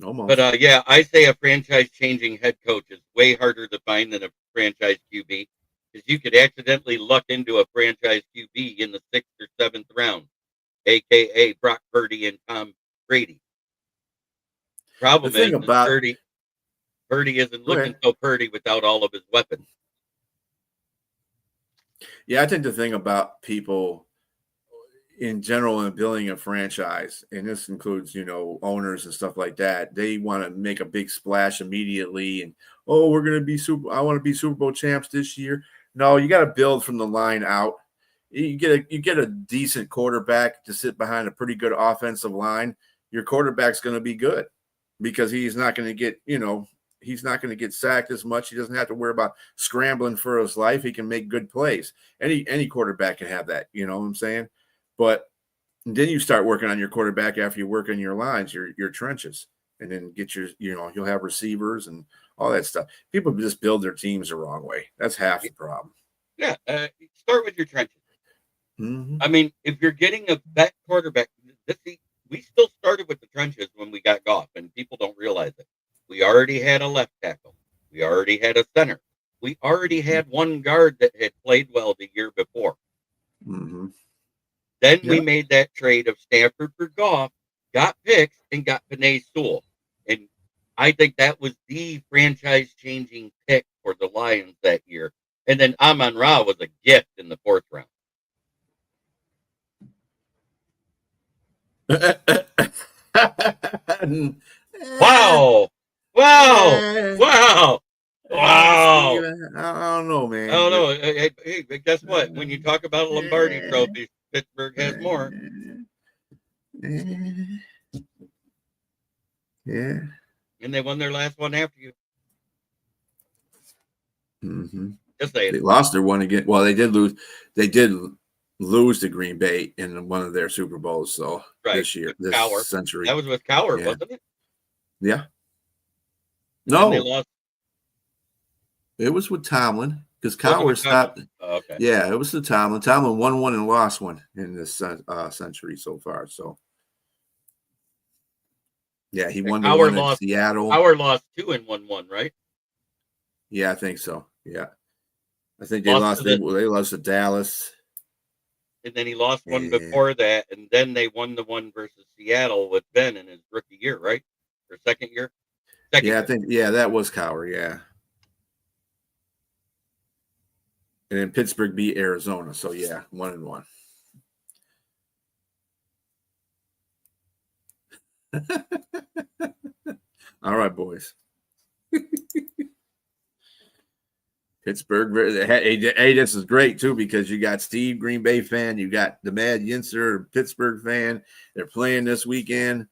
almost. But yeah, I say a franchise-changing head coach is way harder to find than a franchise QB, because you could accidentally luck into a franchise QB in the 6th or 7th round, aka Brock Purdy and Tom Brady. The Problem thing is about Purdy isn't Go looking ahead. so Purdy without all of his weapons. Yeah, I think the thing about people in general in building a franchise, and this includes, owners and stuff like that, they want to make a big splash immediately. And, oh, we're going to be I want to be Super Bowl champs this year. No, you got to build from the line out. You get a decent quarterback to sit behind a pretty good offensive line. Your quarterback's going to be good because he's not going to get, he's not going to get sacked as much. He doesn't have to worry about scrambling for his life. He can make good plays. Any quarterback can have that, you know what I'm saying? But then you start working on your quarterback after you work on your lines, your trenches, and then get you'll have receivers and all that stuff. People just build their teams the wrong way. That's half the problem. Yeah, start with your trenches. Mm-hmm. I mean, if you're getting a vet quarterback, we still started with the trenches when we got Goff, and people don't realize it. We already had a left tackle. We already had a center. We already had one guard that had played well the year before. Mm-hmm. Then we made that trade of Stafford for Goff, got picks, and got Penei Sewell. And I think that was the franchise-changing pick for the Lions that year. And then Amon-Ra was a gift in the 4th round. Wow. Wow. Wow. Wow. I don't know, man. I don't know. Hey, but guess what? When you talk about a Lombardi trophy, Pittsburgh has more. Yeah. And they won their last one after you. Mm-hmm. Just saying. They lost their one again. Well, they did lose. They did lose to Green Bay in one of their Super Bowls. So this year, this century, that was with Cowher, wasn't it? Yeah. No, they lost. It was with Tomlin because Cowher stopped. Oh, okay. Yeah, it was the Tomlin. Tomlin won one and lost one in this century so far. So yeah, he won the one at Seattle. Cowher lost 2 and won 1, right? Yeah, I think so. Yeah, I think they lost. They lost to Dallas. And then he lost one before that, and then they won the one versus Seattle with Ben in his rookie year, right? Or second year? I think that was Cowher, yeah. And then Pittsburgh beat Arizona, so 1-1. All right, boys. Pittsburgh. Hey, this is great too because you got Steve, Green Bay fan. You got the Mad Yinzer, Pittsburgh fan. They're playing this weekend.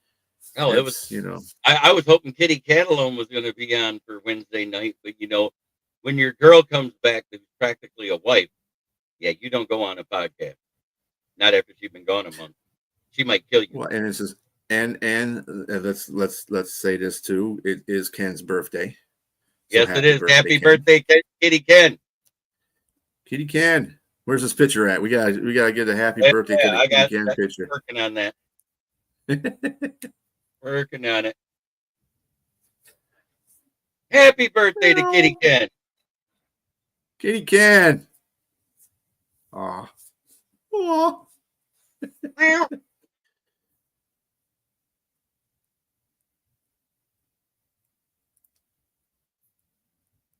Oh, it was. I was hoping Kitty Catalone was going to be on for Wednesday night, but when your girl comes back, that's practically a wife. Yeah, you don't go on a podcast. Not after she's been gone a month. She might kill you. Well, and it's just and let's say this too. It is Ken's birthday. Yes, it is. Happy birthday, Kitty Ken. Kitty Ken. Where's this picture at? We gotta get a happy birthday to the Kitty Ken picture. Working on that. Working on it. Happy birthday to Kitty Ken. Kitty Ken. Aw. Aw.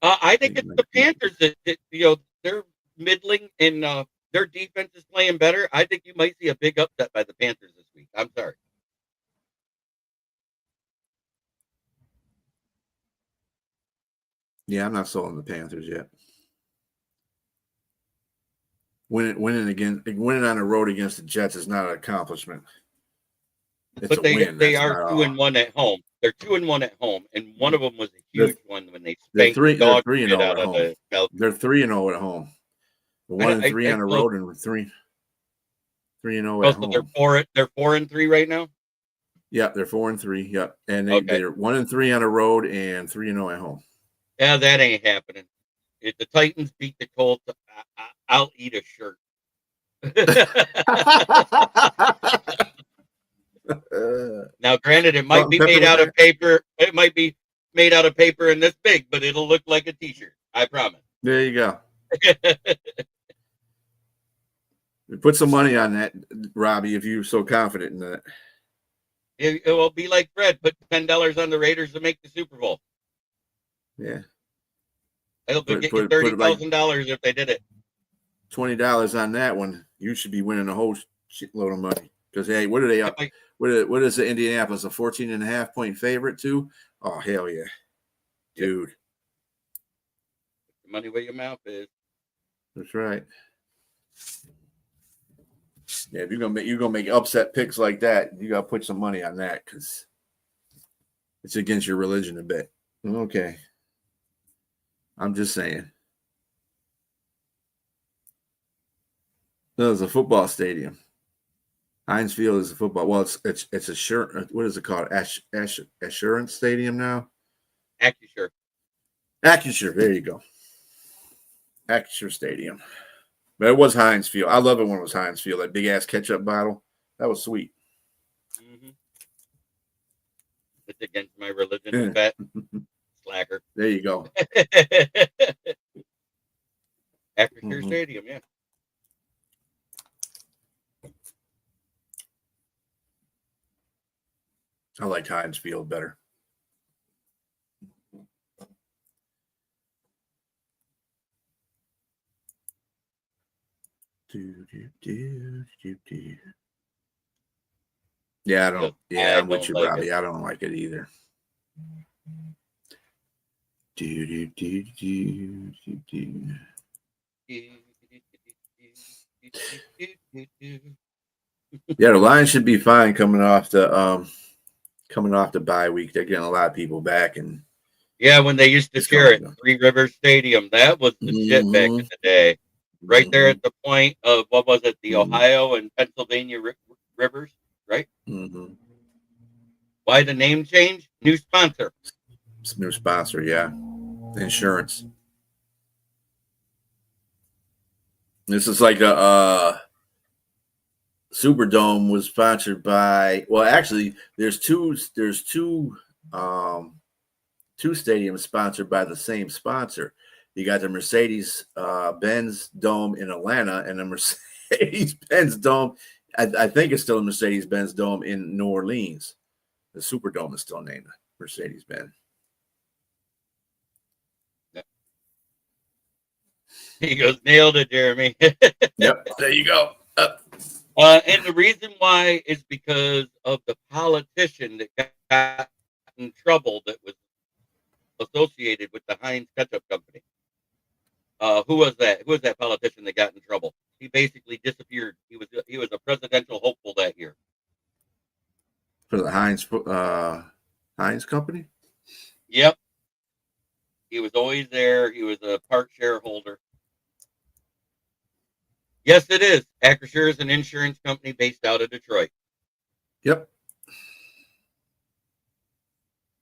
I think it's the Panthers that they're middling and their defense is playing better. I think you might see a big upset by the Panthers this week. I'm sorry. Yeah, I'm not sold on the Panthers yet. Winning on the road against the Jets is not an accomplishment. But they are 2-1 at home. They're 2-1 at home, and one of them was a huge one when they spanked the dog shit out of the Falcons. They're 3-0 at home. 1-3 on the road and 3-0 at home. They're 4-3 right now. Yeah, they're 4-3. Yep, and they're 1-3 on the road and 3-0 at home. Yeah, that ain't happening. If the Titans beat the Colts, I'll eat a shirt. Now, granted, it might Salt and be pepper made with out of that? paper. It might be made out of paper and this big, but it'll look like a T-shirt. I promise. There you go. Put some money on that, Robbie, if you're so confident in that. It will be like Fred. Put $10 on the Raiders to make the Super Bowl. Yeah. They'll Put get you like $30,000 if they did it. $20 on that one. You should be winning a whole shitload of money. Because hey, what are they up? Might, What is the Indianapolis? A 14.5-point favorite too? Oh hell yeah, dude. money where your mouth is. That's right. Yeah, if you're gonna make upset picks like that, you gotta put some money on that because it's against your religion a bit. Okay. I'm just saying. No, it's a football stadium. Heinz Field is a football. Well, it's a what is it called? Assurance Stadium now. Acusure. Acusure. There you go. Acusure Stadium. But it was Heinz Field. I love it when it was Heinz Field. That big ass ketchup bottle. That was sweet. Mm-hmm. It's against my religion. Bet. Slacker. There you go. Acusure Stadium. Yeah. I like Heinz Field better. Yeah, I don't. Yeah, I'm with you, like Robbie. I don't like it either. Yeah, the Lions should be fine coming off the bye week. They're getting a lot of people back, and yeah, when they used to cheer at Three Rivers Stadium, that was the shit back in the day. Right there at the point of what was it, the Ohio and Pennsylvania rivers, right? Why the name change? New sponsor. New sponsor, yeah. Insurance. This is like a Superdome was sponsored by. Well, actually, there's two stadiums sponsored by the same sponsor. You got the Mercedes Benz Dome in Atlanta and the Mercedes Benz Dome. I think it's still the Mercedes Benz Dome in New Orleans. The Superdome is still named Mercedes Benz. He goes, nailed it, Jeremy. Yep, there you go. And the reason why is because of the politician that got in trouble that was associated with the Heinz Ketchup Company. Who was that? Who was that politician that got in trouble? He basically disappeared. He was a presidential hopeful that year. For the Heinz company? Yep. He was always there. He was a part shareholder. Yes, it is. Acrisure is an insurance company based out of Detroit. Yep.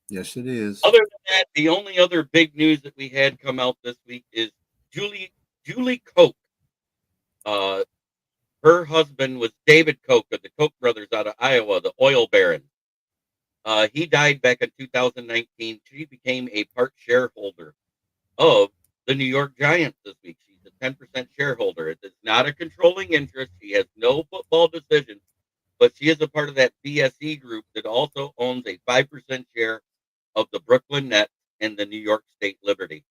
Yes, it is. Other than that, the only other big news that we had come out this week is Julie Koch. Her husband was David Koch of the Koch brothers out of Iowa, the oil baron. He died back in 2019. She became a part shareholder of the New York Giants this week. She's a 10% shareholder. It is not a controlling interest. She has no football decision, but she is a part of that BSE group that also owns a 5% share of the Brooklyn Nets and the New York State Liberty.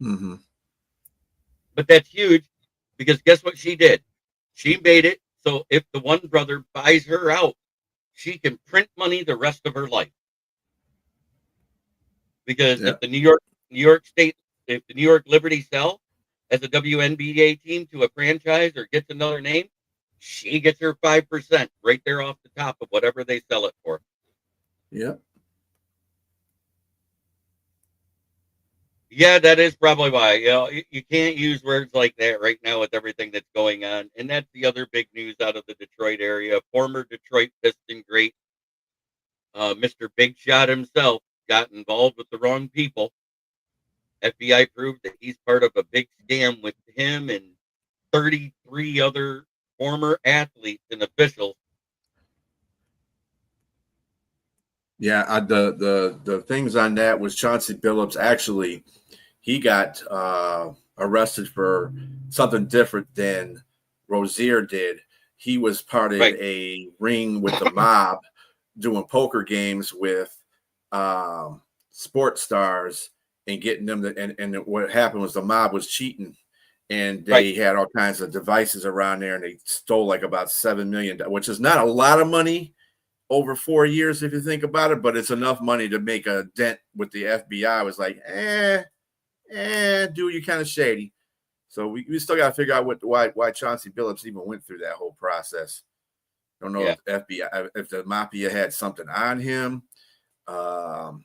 But that's huge because guess what she did? She made it so if the one brother buys her out, she can print money the rest of her life. Because if the New York State, if the New York Liberty sell as a WNBA team to a franchise or gets another name, she gets her 5% right there off the top of whatever they sell it for. Yep. Yeah, that is probably why. You can't use words like that right now with everything that's going on. And that's the other big news out of the Detroit area. Former Detroit Piston great, Mr. Big Shot himself, got involved with the wrong people. FBI proved that he's part of a big scam with him and 33 other former athletes and officials. Yeah, the things on that was Chauncey Billups. Actually, he got arrested for something different than Rozier did. He was part of Right. a ring with the mob doing poker games with sports stars and getting them to, and what happened was the mob was cheating, and they had all kinds of devices around there, and they stole like about $7 million, which is not a lot of money over 4 years if you think about it, but it's enough money to make a dent with the FBI. Was like, dude, you're kind of shady. So we still got to figure out why Chauncey Billups even went through that whole process. Don't know if FBI, if the mafia had something on him, or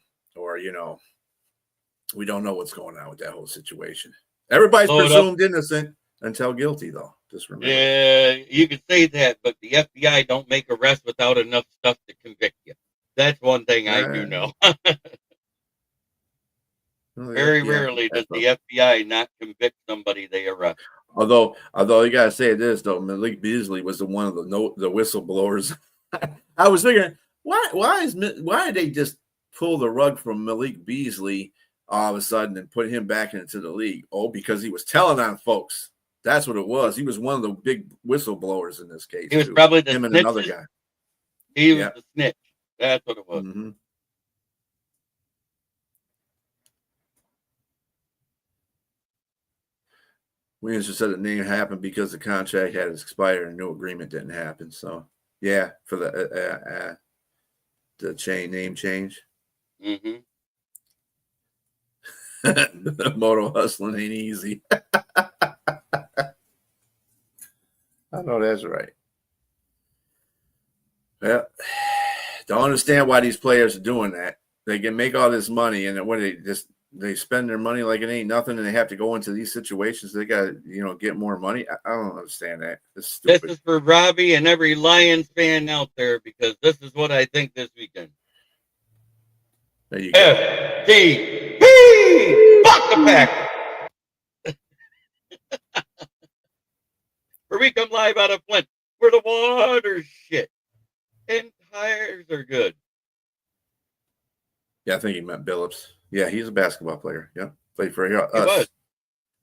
we don't know what's going on with that whole situation. Everybody's presumed innocent until guilty, though. Just remember. Yeah, you could say that, but the FBI don't make arrests without enough stuff to convict you. That's one thing I do know. Very rarely does the FBI not convict somebody they arrest. Although you gotta say this though, Malik Beasley was one of the whistleblowers. I was figuring why did they just pull the rug from Malik Beasley all of a sudden and put him back into the league? Oh, because he was telling on folks. That's what it was. He was one of the big whistleblowers in this case. He was probably the him and snitches. Another guy. He was the snitch. That's what it was. Mm-hmm. Williams just said the name happened because the contract had expired and no agreement didn't happen. So, yeah, for the name change. Mm-hmm. Moto hustling ain't easy. I know that's right. Yeah, don't understand why these players are doing that. They can make all this money, and when they spend their money like it ain't nothing, and they have to go into these situations. They got to get more money. I don't understand that. It's stupid. This is for Robbie and every Lions fan out there, because this is what I think this weekend. There you go. FTP! Fuck the Packers! Where we come live out of Flint, where the water's shit and tires are good. Yeah, I think he meant Billups. Yeah, he's a basketball player. Yeah, played for us. He was.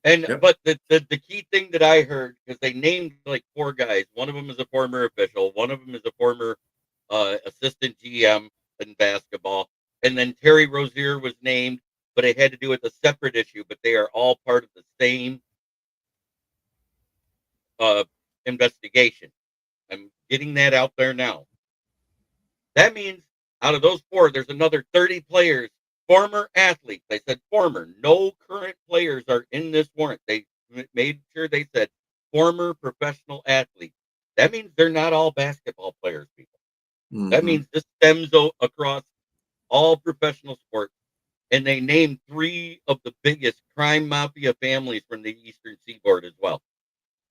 And but the key thing that I heard, because they named like 4 guys. One of them is a former official. One of them is a former assistant GM in basketball. And then Terry Rozier was named, but it had to do with a separate issue. But they are all part of the same investigation. I'm getting that out there now. That means out of those 4, there's another 30 players, former athletes. They said former. No current players are in this warrant. They made sure they said former professional athletes. That means they're not all basketball players, people. Mm-hmm. That means this stems across all professional sports. And they named 3 of the biggest crime mafia families from the Eastern Seaboard as well.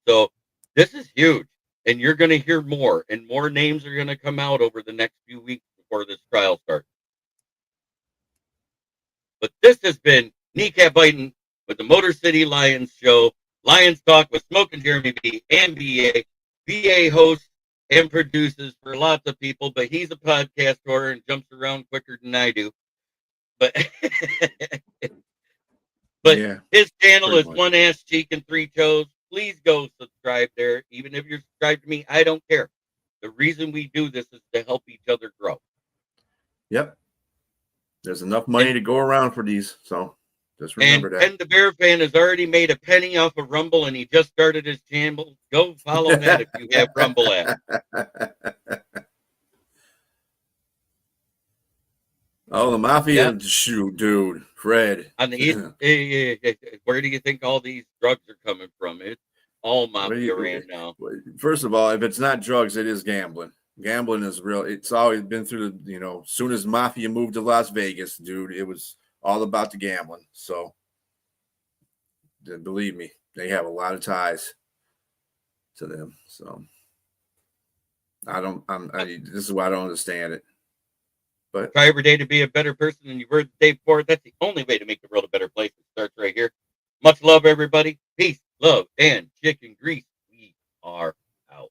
So this is huge. And you're going to hear more, and more names are going to come out over the next few weeks before this trial starts. But this has been Kneecap Biting with the Motor City Lions show. Lions Talk with Smoke and Jeremy B and BA. BA hosts and produces for lots of people, but he's a podcaster and jumps around quicker than I do. But his channel is One Ass Cheek and 3 Toes. Please go subscribe there. Even if you're subscribed to me, I don't care. The reason we do this is to help each other grow. Yep. There's enough money to go around for these, so just remember that. And the Bear fan has already made a penny off of Rumble, and he just started his channel. Go follow that if you have Rumble app. Oh, the mafia shoot, dude, Fred. On the where do you think all these drugs are coming from? It's all mafia ran now. First of all, if it's not drugs, it is gambling. Gambling is real. It's always been through the, as soon as mafia moved to Las Vegas, dude, it was all about the gambling. So believe me, they have a lot of ties to them. So this is why I don't understand it. But try every day to be a better person than you were the day before. That's the only way to make the world a better place. It starts right here. Much love, everybody. Peace, love, and chicken grease. We are out.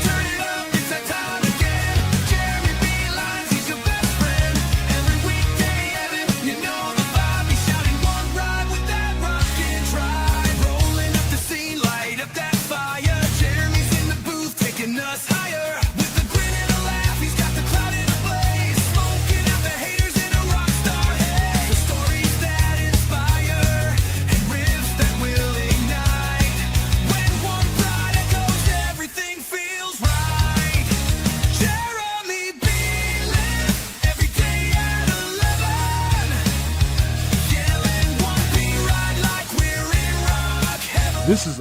Turn it up, it's that time again. Jeremy B. Lines, he's your best friend. Every weekday, Evan, you know the vibe. He's shouting one ride with that rockin' drive. Rolling up the scene, light up that fire. Jeremy's in the booth, taking us higher. With a grin and a laugh, he's got the crowd in a blaze. Smoking out the haters in a rock star haze. The stories that inspire and riffs that will ignite. When one pride echoes, everything feels right. Jeremy Beelan, every day at 11. Yelling one B ride like we're in rock heaven. This is